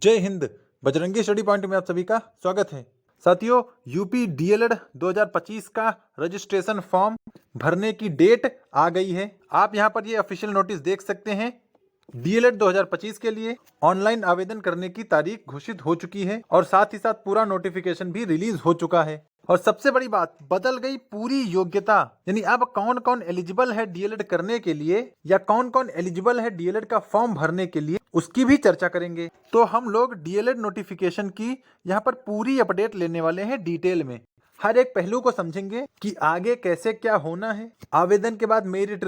जय Hind. Bajrangi study point में आप सभी का स्वागत है। साथियों, यूपी डीएलएड 2025 का रजिस्ट्रेशन फॉर्म भरने की डेट आ गई है। आप यहां पर ये ऑफिशियल नोटिस देख सकते हैं। डीएलएड 2025 के लिए ऑनलाइन आवेदन करने की तारीख घोषित हो चुकी है और साथ ही साथ पूरा नोटिफिकेशन भी रिलीज हो चुका है। और सबसे बड़ी बात, बदल गई पूरी योग्यता, यानी अब कौन कौन एलिजिबल है डीएलएड करने के लिए या कौन कौन एलिजिबल है डीएलएड का फॉर्म भरने के लिए, उसकी भी चर्चा करेंगे। तो हम लोग डीएलएड नोटिफिकेशन की यहाँ पर पूरी अपडेट लेने वाले हैं डिटेल में। हर एक पहलू को समझेंगे कि आगे कैसे क्या होना है, आवेदन के बाद मेरिट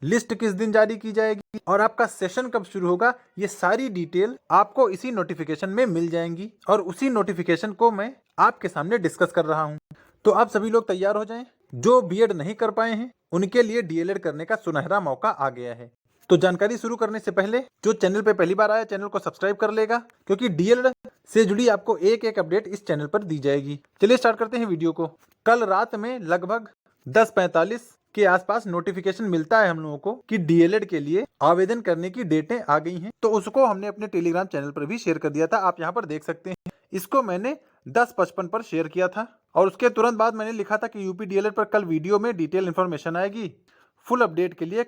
लिस्ट किस दिन जारी की जाएगी और आपका सेशन कब शुरू होगा। ये सारी डिटेल आपको इसी नोटिफिकेशन में मिल जाएंगी और उसी नोटिफिकेशन को मैं आपके सामने डिस्कस कर रहा हूं। तो आप सभी लोग तैयार हो जाएं। जो बीएड नहीं कर पाए हैं उनके लिए डीएलएड करने का सुनहरा मौका आ गया है। तो जानकारी शुरू करने से पहले जो चैनल पे पहली बार आया, चैनल को सब्सक्राइब कर लेगा, क्योंकि डीएलएड से जुड़ी आपको एक एक अपडेट इस चैनल पर दी जाएगी। चलिए स्टार्ट करते हैं वीडियो को। कल रात में लगभग 10:45 के आसपास नोटिफिकेशन मिलता है हम लोगों को कि डीएलएड के लिए आवेदन करने की डेटें आ गई हैं। तो उसको हमने अपने टेलीग्राम चैनल पर भी शेयर कर दिया था। आप यहाँ पर देख सकते हैं। इसको मैंने 10:55 पर शेयर किया था और उसके तुरंत बाद मैंने लिखा था कि यूपी डीएलएड पर कल वीडियो में डिटेल इन्फॉर्मेशन आएगी। फुल अपडेट के लिए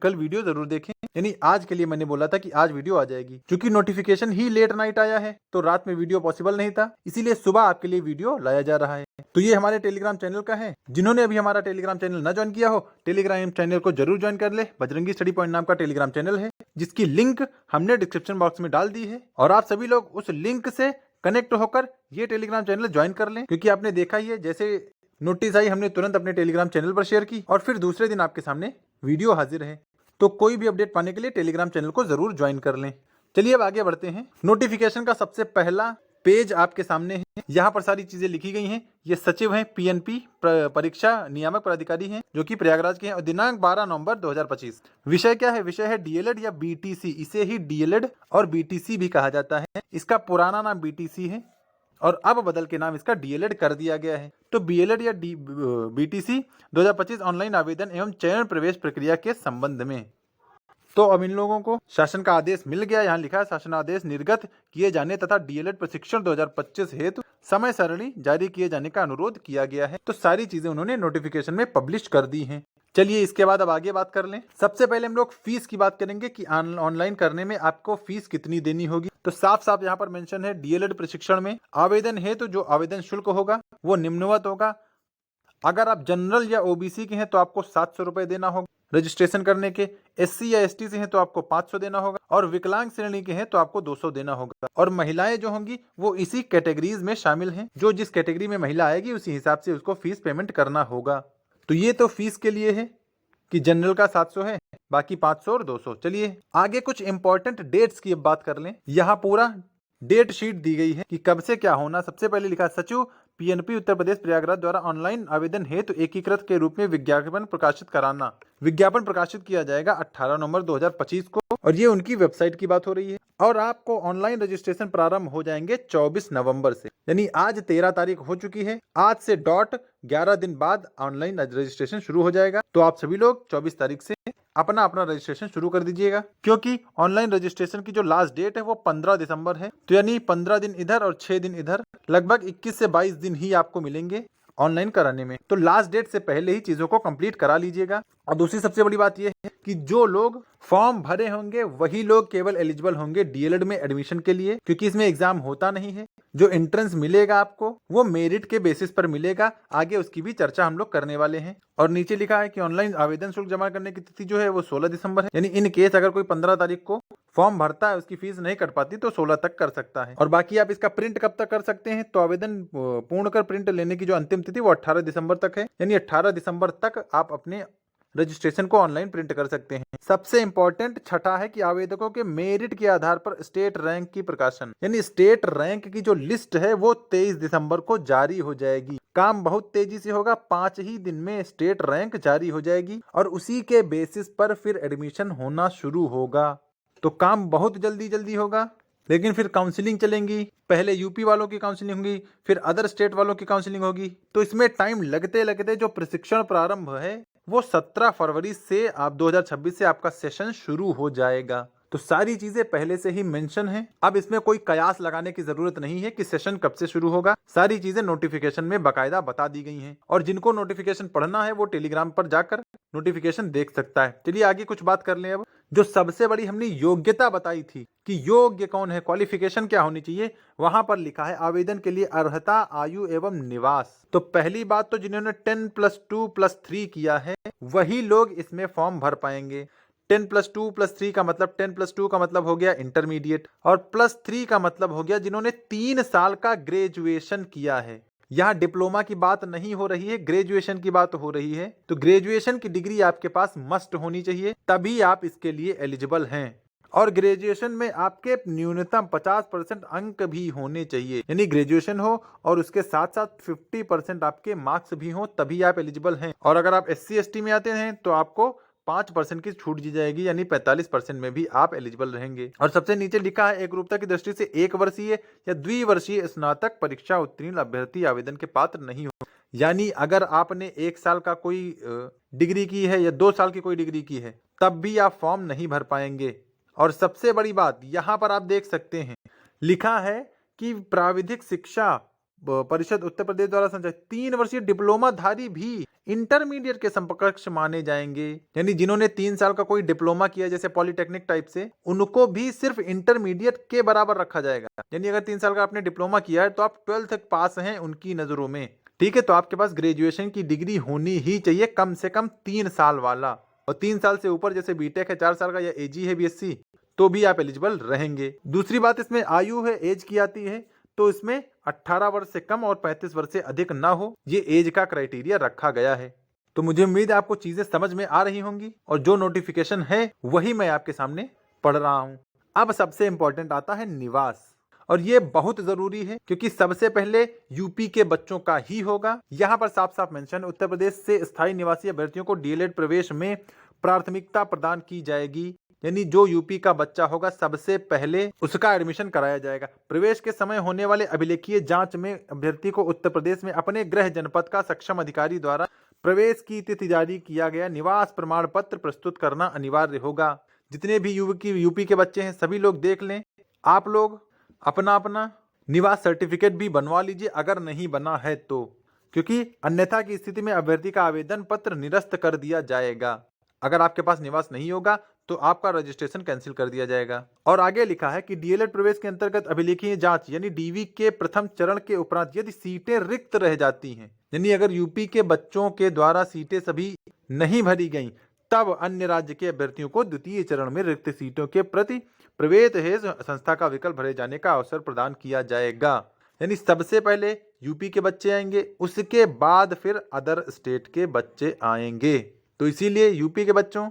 कल वीडियो जरूर देखें। यानी आज के लिए मैंने बोला था कि आज वीडियो आ जाएगी। क्योंकि नोटिफिकेशन ही लेट नाइट आया है तो रात में वीडियो पॉसिबल नहीं था, इसीलिए सुबह आपके लिए वीडियो लाया जा रहा है। तो ये हमारे टेलीग्राम चैनल का है। जिन्होंने अभी हमारा टेलीग्राम चैनल न ज्वाइन किया हो, टेलीग्राम चैनल को जरूर ज्वाइन कर ले। बजरंगी स्टडी पॉइंट नाम का टेलीग्राम चैनल है, जिसकी लिंक हमने डिस्क्रिप्शन बॉक्स में डाल दी है और आप सभी लोग उस लिंक से कनेक्ट होकर ये टेलीग्राम चैनल ज्वाइन कर लें। क्योंकि आपने देखा ही है, जैसे नोटिस आई हमने तुरंत अपने टेलीग्राम चैनल पर शेयर की और फिर दूसरे दिन आपके सामने वीडियो हाजिर है। तो कोई भी अपडेट पाने के लिए टेलीग्राम चैनल को जरूर ज्वाइन कर लें। चलिए अब आगे बढ़ते हैं। नोटिफिकेशन का सबसे पहला पेज आपके सामने है। यहाँ पर सारी चीजें लिखी गई हैं। ये सचिव हैं, पीएनपी परीक्षा नियामक प्राधिकारी हैं, जो कि प्रयागराज के हैं, और दिनांक 12 नवंबर 2025। विषय क्या है? विषय है डीएलएड या बीटीसी। इसे ही डीएलएड और बीटीसी भी कहा जाता है। इसका पुराना नाम बीटीसी है और अब बदल के नाम इसका डीएलएड कर दिया गया है। तो बीएलएड या बीटीसी 2025 ऑनलाइन आवेदन एवं चयन प्रवेश प्रक्रिया के संबंध में। तो अब इन लोगों को शासन का आदेश मिल गया। यहाँ लिखा है शासन आदेश निर्गत किए जाने तथा डीएलएड प्रशिक्षण 2025 हेतु समय सारणी जारी किए जाने का अनुरोध किया गया है। तो सारी चीजें उन्होंने नोटिफिकेशन में पब्लिश कर दी हैं। चलिए इसके बाद अब आगे बात कर लें। सबसे पहले हम लोग फीस की बात करेंगे कि ऑनलाइन करने में आपको फीस कितनी देनी होगी। तो साफ साफ यहाँ पर मेंशन है, डीएलएड प्रशिक्षण में आवेदन हेतु जो आवेदन शुल्क होगा वो निम्नवत होगा। अगर आप जनरल या ओबीसी के हैं तो आपको 700 रुपए देना होगा रजिस्ट्रेशन करने के। एससी या एसटी से हैं तो आपको 500 देना होगा और विकलांग श्रेणी के हैं तो आपको 200 देना होगा। और महिलाएं जो होंगी वो इसी कैटेगरीज में शामिल हैं। जो जिस कैटेगरी में महिला आएगी उसी हिसाब से उसको फीस पेमेंट करना होगा। तो ये तो फीस के लिए है कि जनरल का 700 है, बाकी 500 और 200। चलिए आगे कुछ इंपॉर्टेंट डेट्स की अब बात कर लें। यहाँ पूरा डेट शीट दी गई है कि कब से क्या होना। सबसे पहले लिखा, सचिव पीएनपी उत्तर प्रदेश प्रयागराज द्वारा ऑनलाइन आवेदन हेतु एकीकृत के रूप में विज्ञापन प्रकाशित कराना। विज्ञापन प्रकाशित किया जाएगा 18 नवंबर 2025 को और ये उनकी वेबसाइट की बात हो रही है। और आपको ऑनलाइन रजिस्ट्रेशन प्रारंभ हो जाएंगे 24 नवंबर से। यानी आज 13 तारीख हो चुकी है। आज से 11 दिन बाद ऑनलाइन रजिस्ट्रेशन शुरू हो जाएगा। तो आप सभी लोग 24 तारीख से अपना रजिस्ट्रेशन शुरू कर दीजिएगा, क्योंकि ऑनलाइन रजिस्ट्रेशन की जो लास्ट डेट है वो 15 दिसंबर है। तो यानी 15 दिन इधर और 6 दिन इधर, लगभग 21 से 22 दिन ही आपको मिलेंगे ऑनलाइन कराने में। तो लास्ट डेट से पहले ही चीजों को कंप्लीट करा लीजिएगा। और दूसरी सबसे बड़ी बात यह है कि जो लोग फॉर्म भरे होंगे वही लोग केवल एलिजिबल होंगे डीएलएड में एडमिशन के लिए, क्योंकि इसमें एग्जाम होता नहीं है। जो एंट्रेंस मिलेगा आपको वो मेरिट के बेसिस पर मिलेगा। आगे उसकी भी चर्चा हम लोग करने वाले हैं। और नीचे लिखा है कि ऑनलाइन आवेदन शुल्क जमा करने की तिथि जो है वो 16 दिसंबर है। यानी इन केस अगर कोई 15 तारीख को फॉर्म भरता है, उसकी फीस नहीं कट पाती, तो 16 तक कर सकता है। और बाकी आप इसका प्रिंट कब तक कर सकते हैं? तो आवेदन पूर्ण कर प्रिंट लेने की जो अंतिम तिथि वो 18 दिसंबर तक है। यानी 18 दिसंबर तक आप अपने रजिस्ट्रेशन को ऑनलाइन प्रिंट कर सकते हैं। सबसे इंपॉर्टेंट छठा है कि आवेदकों के मेरिट के आधार पर स्टेट रैंक की प्रकाशन, यानी स्टेट रैंक की जो लिस्ट है वो 23 दिसंबर को जारी हो जाएगी। काम बहुत तेजी से होगा, 5 ही दिन में स्टेट रैंक जारी हो जाएगी और उसी के बेसिस पर फिर एडमिशन होना शुरू होगा। तो काम बहुत जल्दी होगा। लेकिन फिर काउंसलिंग चलेंगी। पहले यूपी वालों की काउंसलिंग होगी, फिर अदर स्टेट वालों की काउंसलिंग होगी। तो इसमें टाइम लगते लगते जो प्रशिक्षण प्रारंभ है वो 17 फरवरी से आप 2026 से आपका सेशन शुरू हो जाएगा। तो सारी चीजें पहले से ही मेंशन है। अब इसमें कोई कयास लगाने की जरूरत नहीं है कि सेशन कब से शुरू होगा, सारी चीजें नोटिफिकेशन में बकायदा बता दी गई हैं। और जिनको नोटिफिकेशन पढ़ना है वो टेलीग्राम पर जाकर नोटिफिकेशन देख सकता है। चलिए आगे कुछ बात कर लें। अब जो सबसे बड़ी हमने योग्यता बताई थी कि योग्य कौन है, क्वालिफिकेशन क्या होनी चाहिए, वहां पर लिखा है आवेदन के लिए अर्हता, आयु एवं निवास। तो पहली बात तो जिन्होंने 10+2+3 किया है वही लोग इसमें फॉर्म भर पाएंगे। 10+2+3 का मतलब 10+2 का मतलब हो गया इंटरमीडिएट और +3 का मतलब हो गया जिन्होंने 3 साल का ग्रेजुएशन किया है। यहाँ डिप्लोमा की बात नहीं हो रही है, ग्रेजुएशन की बात हो रही है। तो ग्रेजुएशन की डिग्री आपके पास मस्ट होनी चाहिए, तभी आप इसके लिए एलिजिबल हैं। और ग्रेजुएशन में आपके न्यूनतम 50% अंक भी होने चाहिए, यानी ग्रेजुएशन हो और उसके साथ साथ 50% आपके मार्क्स भी हो, तभी आप एलिजिबल हैं। और अगर आप SC/ST में आते हैं तो आपको 5% की छूट दी जाएगी, यानी 45% में भी आप एलिजिबल रहेंगे। और सबसे नीचे लिखा है एकरूपता की दृष्टि से 1 वर्षीय या द्विवर्षीय स्नातक परीक्षा उत्तीर्ण अभ्यर्थी आवेदन के पात्र नहीं हो। यानी अगर आपने 1 साल का कोई डिग्री की है या 2 साल की कोई डिग्री की है तब भी आप फॉर्म नहीं भर पाएंगे। और सबसे बड़ी बात यहाँ पर आप देख सकते हैं लिखा है कि प्राविधिक शिक्षा परिषद उत्तर प्रदेश द्वारा संचालित 3 वर्षीय डिप्लोमा धारी भी इंटरमीडिएट के समकक्ष माने जाएंगे। यानी जिन्होंने 3 साल का कोई डिप्लोमा किया जैसे पॉलिटेक्निक टाइप से, उनको भी सिर्फ इंटरमीडिएट के बराबर रखा जाएगा। यानी अगर 3 साल का आपने डिप्लोमा किया है तो आप 12th तक पास हैं उनकी नजरों में, ठीक है। तो आपके पास ग्रेजुएशन की डिग्री होनी ही चाहिए, कम से कम 3 साल वाला। और 3 साल से ऊपर जैसे बीटेक है 4 साल का या AG है BSc, तो भी आप एलिजिबल रहेंगे। दूसरी बात इसमें आयु है, एज की आती है, तो इसमें 18 वर्ष से कम और 35 वर्ष से अधिक ना हो, ये एज का क्राइटेरिया रखा गया है। तो मुझे उम्मीद है आपको चीजें समझ में आ रही होंगी और जो नोटिफिकेशन है वही मैं आपके सामने पढ़ रहा हूं। अब सबसे इंपॉर्टेंट आता है निवास, और ये बहुत जरूरी है क्योंकि सबसे पहले यूपी के बच्चों का ही होगा। यहाँ पर साफ साफ मेंशन, उत्तर प्रदेश से स्थायी निवासी अभ्यर्थियों को DLED प्रवेश में प्राथमिकता प्रदान की जाएगी। यानी जो यूपी का बच्चा होगा सबसे पहले उसका एडमिशन कराया जाएगा। प्रवेश के समय होने वाले अभिलेखीय जांच में अभ्यर्थी को उत्तर प्रदेश में अपने गृह जनपद का सक्षम अधिकारी द्वारा प्रवेश की तिथि जारी किया गया निवास प्रमाण पत्र प्रस्तुत करना अनिवार्य होगा। जितने भी यूपी के बच्चे हैं सभी लोग देख लें, आप लोग अपना अपना निवास सर्टिफिकेट भी बनवा लीजिए अगर नहीं बना है तो, क्योंकि अन्यथा की स्थिति में अभ्यर्थी का आवेदन पत्र निरस्त कर दिया जाएगा। अगर आपके पास निवास नहीं होगा तो आपका रजिस्ट्रेशन कैंसिल कर दिया जाएगा। और आगे लिखा है कि DLED प्रवेश के अंतर्गत अभिलेखीय जांच यानी DV के प्रथम चरण के उपरांत यदि सीटें रिक्त रह जाती हैं, यानी अगर यूपी के बच्चों के द्वारा सीटें सभी नहीं भरी गई, तब अन्य राज्य के अभ्यर्थियों को द्वितीय चरण में रिक्त सीटों के प्रति प्रवेश हेतु संस्था का विकल्प भरे जाने का अवसर प्रदान किया जाएगा। यानी सबसे पहले यूपी के बच्चे आएंगे, उसके बाद फिर अदर स्टेट के बच्चे आएंगे। तो इसीलिए यूपी के बच्चों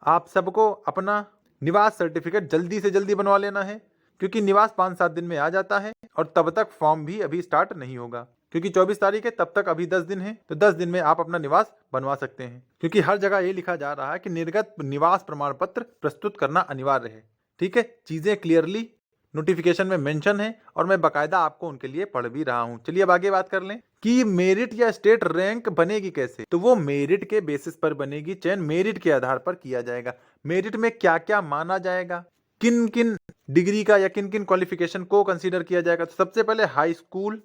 आप सबको अपना निवास सर्टिफिकेट जल्दी से जल्दी बनवा लेना है, क्योंकि निवास 5-7 दिन में आ जाता है और तब तक फॉर्म भी अभी स्टार्ट नहीं होगा, क्योंकि 24 तारीख है, तब तक अभी 10 दिन है। तो 10 दिन में आप अपना निवास बनवा सकते हैं, क्योंकि हर जगह ये लिखा जा रहा है कि निर्गत निवास प्रमाण पत्र प्रस्तुत करना अनिवार्य है। ठीक है, चीजें क्लियरली नोटिफिकेशन में मेंशन है और मैं बकायदा आपको उनके लिए पढ़ भी रहा हूं। चलिए अब आगे बात कर लें कि मेरिट या स्टेट रैंक बनेगी कैसे। तो वो मेरिट के बेसिस पर बनेगी, चयन मेरिट के आधार पर किया जाएगा। मेरिट में क्या क्या माना जाएगा, किन किन डिग्री का या किन किन क्वालिफिकेशन को कंसीडर किया जाएगा। तो सबसे पहले हाई स्कूल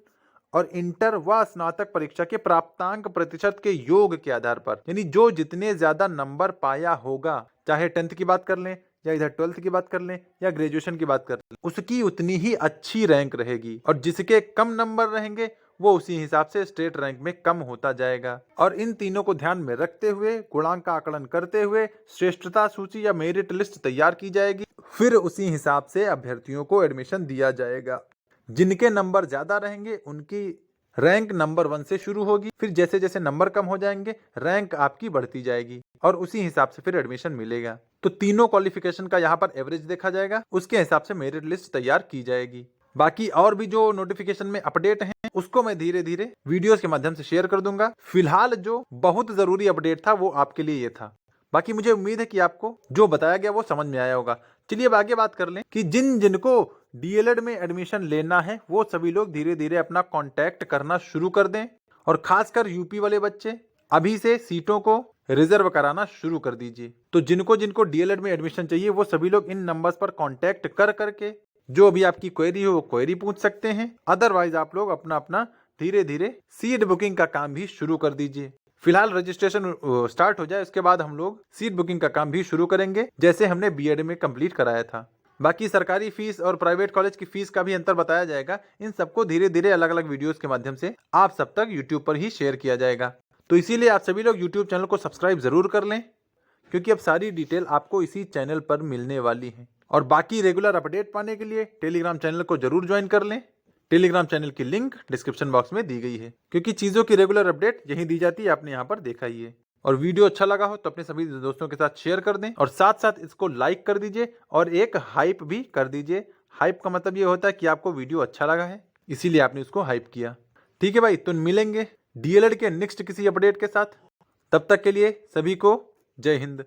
और इंटर व स्नातक परीक्षा के प्राप्तांक प्रतिशत के योग के आधार पर, यानी जो जितने ज्यादा नंबर पाया होगा, चाहे 10th की बात कर लें या इधर 12th की बात कर लें या ग्रेजुएशन की बात कर लें, उसकी उतनी ही अच्छी रैंक रहेगी। और जिसके कम नंबर रहेंगे वो उसी हिसाब से स्टेट रैंक में कम होता जाएगा। और इन तीनों को ध्यान में रखते हुए, गुणांक का आकलन करते हुए श्रेष्ठता सूची या मेरिट लिस्ट तैयार की जाएगी। फिर उसी हिसाब से अभ्यर्थियों को एडमिशन दिया जाएगा। जिनके नंबर ज्यादा रहेंगे उनकी रैंक नंबर 1 से शुरू होगी, फिर जैसे जैसे नंबर कम हो जाएंगे रैंक आपकी बढ़ती जाएगी और उसी हिसाब से फिर एडमिशन मिलेगा। तो तीनों क्वालिफिकेशन का यहाँ पर एवरेज देखा जाएगा, उसके हिसाब से मेरिट लिस्ट तैयार की जाएगी। बाकी और भी जो नोटिफिकेशन में अपडेट हैं उसको मैं धीरे धीरे वीडियोस के माध्यम से शेयर कर दूंगा। फिलहाल जो बहुत जरूरी अपडेट था वो आपके लिए ये था। बाकी मुझे उम्मीद है कि आपको जो बताया गया वो समझ में आया होगा। चलिए अब आगे बात कर लें कि जिनको DLED में एडमिशन लेना है वो सभी लोग धीरे धीरे अपना कांटेक्ट करना शुरू कर दें। और खासकर यूपी वाले बच्चे अभी से सीटों को रिजर्व कराना शुरू कर दीजिए। तो जिनको जिनको डीएलएड में एडमिशन चाहिए वो सभी लोग इन नंबर्स पर कांटेक्ट कर करके जो भी आपकी क्वेरी हो वो क्वेरी पूछ सकते हैं। अदरवाइज आप लोग अपना अपना धीरे धीरे सीट बुकिंग का काम भी शुरू कर दीजिए। फिलहाल रजिस्ट्रेशन स्टार्ट हो जाए उसके बाद हम लोग सीट बुकिंग का काम भी शुरू करेंगे, जैसे हमने बीएड में कंप्लीट कराया था। बाकी सरकारी फीस और प्राइवेट कॉलेज की फीस का भी अंतर बताया जाएगा। इन सबको धीरे धीरे अलग अलग वीडियोस के माध्यम से आप सब तक यूट्यूब पर ही शेयर किया जाएगा। तो इसीलिए आप सभी लोग यूट्यूब चैनल को सब्सक्राइब जरूर कर लें, क्योंकि अब सारी डिटेल आपको इसी चैनल पर मिलने वाली है। और बाकी रेगुलर अपडेट पाने के लिए टेलीग्राम चैनल को जरूर ज्वाइन कर लें। टेलीग्राम चैनल की लिंक डिस्क्रिप्शन बॉक्स में दी गई है, क्योंकि चीज़ों की रेगुलर अपडेट यहीं दी जाती है, आपने यहाँ पर देखा ही है। और वीडियो अच्छा लगा हो तो अपने सभी दोस्तों के साथ शेयर कर दें और साथ साथ इसको लाइक कर दीजिए और एक हाइप भी कर दीजिए। हाइप का मतलब ये होता है कि आपको वीडियो अच्छा लगा है, इसीलिए आपने उसको हाइप किया। ठीक है भाई, तो मिलेंगे डीएलएड के नेक्स्ट किसी अपडेट के साथ। तब तक के लिए सभी को जय हिंद।